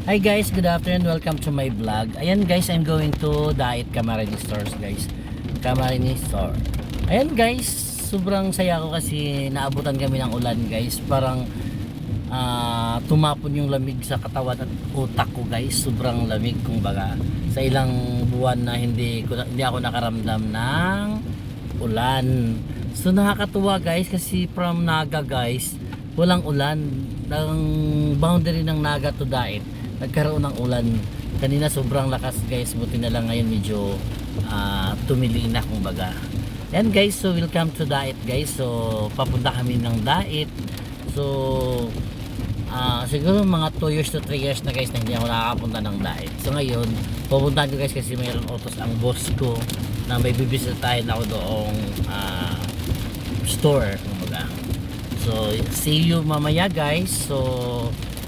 Hi guys, good afternoon. Welcome to my vlog. Ayan guys, I'm going to Dait Camarines Stores guys. Camarines Store. Ayan guys, sobrang saya ko kasi naabutan kami ng ulan guys. Parang tumapon yung lamig sa katawan at utak ko guys. Sobrang lamig kumbaga. Sa ilang buwan na hindi ako nakaramdam ng ulan. So nakakatuwa guys kasi from Naga guys, walang ulan. Ang boundary ng Naga to Dait nagkaroon ng ulan kanina, sobrang lakas guys, buti na lang ngayon medyo tumili na kumbaga. And guys, so welcome to Dait guys. So papunta kami ng Dait. So siguro mga 2 years to 3 years na guys na hindi ako nakakapunta ng Dait. So ngayon pupuntahan ko guys kasi mayroon utos ang boss ko na may bibisitahin ako doong store kumbaga. So see you mamaya guys. So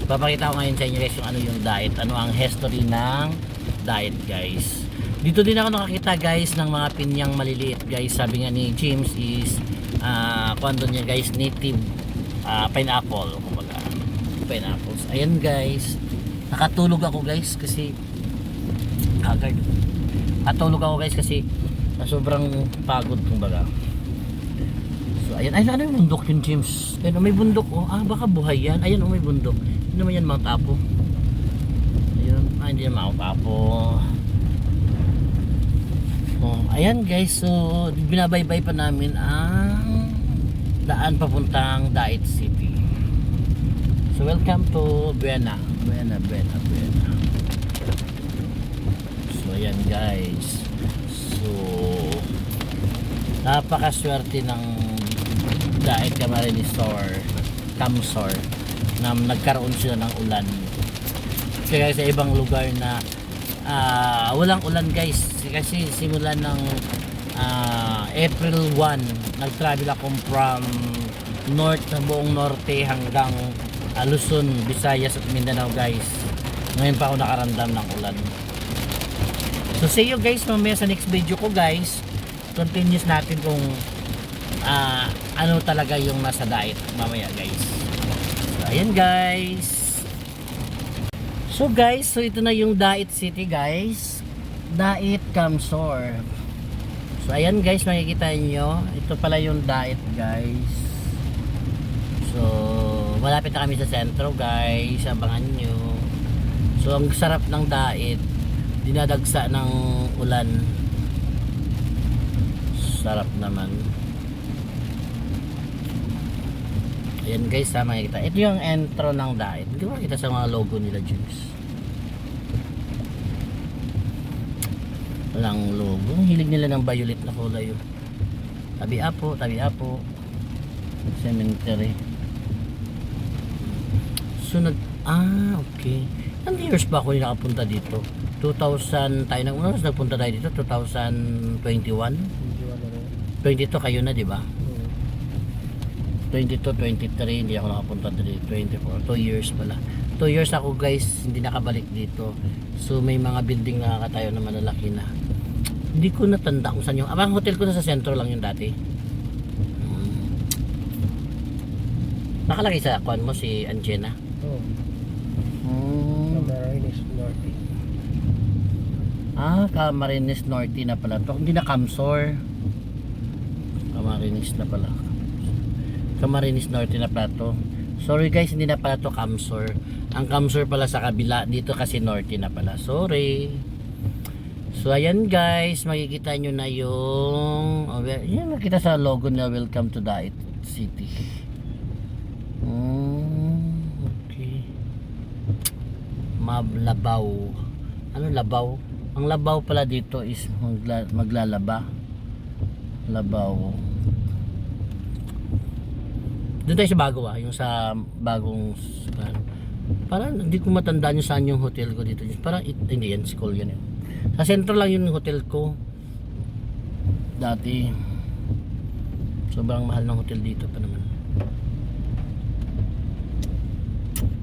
papakita ko ngayon sa inyo guys yung ano yung Dait, ano ang history ng Dait guys. Dito din ako nakakita guys ng mga pinyang maliliit guys. Sabi nga ni James is kwento niya guys, native pineapple kumbaga, pineapples. Ayan guys, nakatulog ako guys kasi nakatulog ako guys kasi sobrang pagod kumbaga. So ayan, ay ano yung bundok yun James? Ayun, may bundok oh. Baka buhay yan. Ayan may bundok. Hindi naman yan Mount Apo. Ayun, hindi yan Mount Apo. Oh, ayan guys, so binabaybay pa namin ang daan papuntang Dait City. So welcome to Buena. So ayan guys. So napakaswerte ng Dait Camarines Store, Camsor, na nagkaroon sila ng ulan. Kaya sa ibang lugar na walang ulan guys, kasi simula ng April 1 nag-travel ako from north na buong norte hanggang Luzon, Visayas at Mindanao guys. Ngayon pa ako nakaramdam ng ulan. So see you guys mamaya sa next video ko guys. Continuous natin kung ano talaga yung nasa Dait mamaya guys. So ayan guys. So guys, so ito na yung Dait City guys. Dait Camsor. So ayan guys, makikita nyo, ito pala yung Dait guys. So malapit na kami sa sentro guys, abangan nyo. So ang sarap ng Dait, dinadagsa ng ulan. Sarap naman. Ayan guys, makikita. Ito yung intro ng Dait. Hindi ko makita sa mga logo nila James. Walang logo. Hilig nila ng violet na kulay. Tabi Apo. Cemetery. So okay. Ilang years ba ako nakapunta dito? 2000 tayo nagpunta tayo dito 2021. 22 kayo na, di ba? 22, 23 hindi ako nakapunta dito. 24, 2 years pala. 2 years ako guys hindi nakabalik dito. So may mga building na nakakatayo na malalaki na. Hindi ko natanda kung saan yung ang hotel ko na sa sentro lang yung dati. Nakalagay sa kwan mo si Angena. Camarines Norte. Camarines Norte na pala to. Hindi na Camsor. Camarines na pala. Camarines Norte na pala to. Sorry guys, hindi na pala to Camsor. Ang Camsor pala sa kabila, dito kasi Norte na pala. Sorry. So ayan guys, makikita nyo na yung yan, makita sa logo na welcome to Dait City. Okay. Mablabaw. Ano labaw? Ang labaw pala dito is maglalaba. Labaw. Doon tayo sa bago yung sa bagong parang hindi ko matandaan yung saan yung hotel ko dito. Parang hindi yan, school yun eh. Sa sentro lang yung hotel ko dati. Sobrang mahal ng hotel dito pa naman.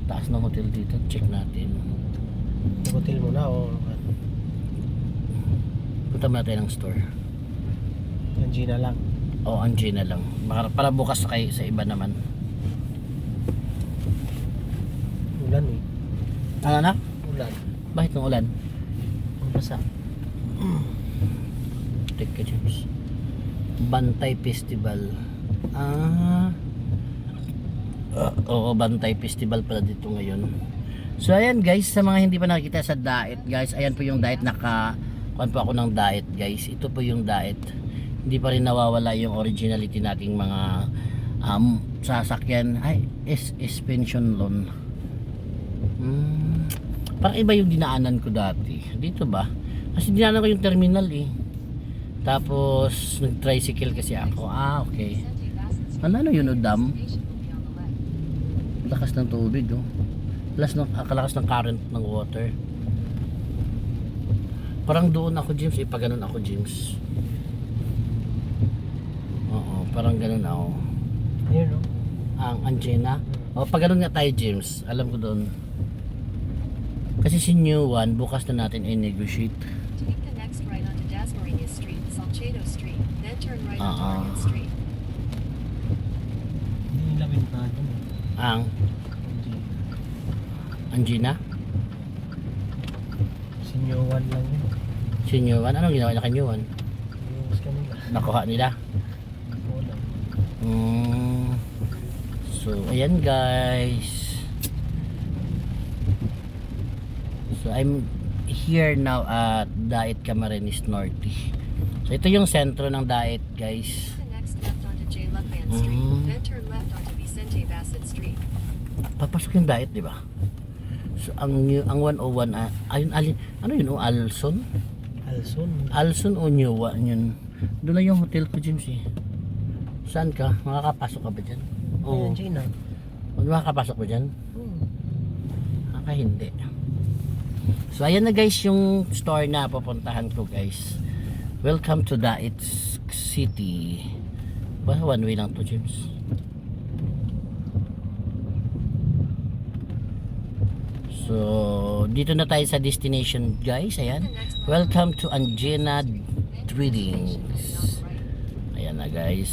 Taas ng hotel dito, check natin. Hotel mo na o Punta muna tayo ng store. Angina lang. Angina lang. Para bukas kayo sa iba naman. Ulan eh. Ano na? ulan. Bakit ng ulan? Ang basa. Teka, James. Bantay Festival. Ah. Oo, Bantay Festival pala dito ngayon. So ayan guys, sa mga hindi pa nakikita sa diet guys, ayan po yung diet kuan po ako ng diet guys. Ito po yung diet. Hindi pa rin nawawala yung originality nating mga sasakyan. Ay, suspension loan. Parang iba yung dinaanan ko dati. Dito ba? Kasi dinaanan ko yung terminal eh. Tapos nag-tricycle kasi ako. Ah, okay. Ano yun o dam? Lakas ng tubig oh. Kalakas ng current ng water. Parang doon ako James, pag ganun ako James. Oo, parang ganun ako. Ayun o. Ang Angina. O pag ganun nga tayo James, alam ko doon. Kasi si New One, bukas na natin i-negotiate. Take the next right onto Dasmariñas Street, Salcedo Street, then turn right onto Ah. Orient Street. Hindi nila pintado mo. Ang Angina? Sinyowan lang yun. Si New One, anong ginawa niya kay New One? Yung mas kanila. Nakuha nila. Wala. So, ayan guys. So, I'm here now at Daet Camarines Norte. So, ito yung sentro ng Daet guys. Take the next left onto J. Lucban Street, then turn left onto Vicente Bassett Street. Papasok yung Daet, di ba? So, ang 101, ayun, ano yun, Alson? Alson. Alson o New One yun. Doon lang yung hotel ko, James eh. Saan ka? Makakapasok ka ba dyan? Ayun, Gina. Makakapasok ba dyan? Hindi. So ayan na guys yung store na pupuntahan ko guys. Welcome to Daet City. Basta one way lang to James. So dito na tayo sa destination guys. Ayan. Welcome to Angina Tradings. Ayan na guys.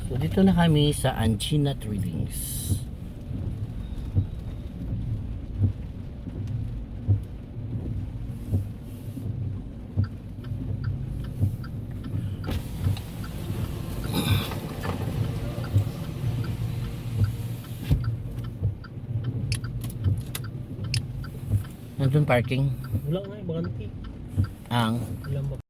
So dito na kami sa Angina Tradings. Nandun parking Wala nga, bakante. ang Walang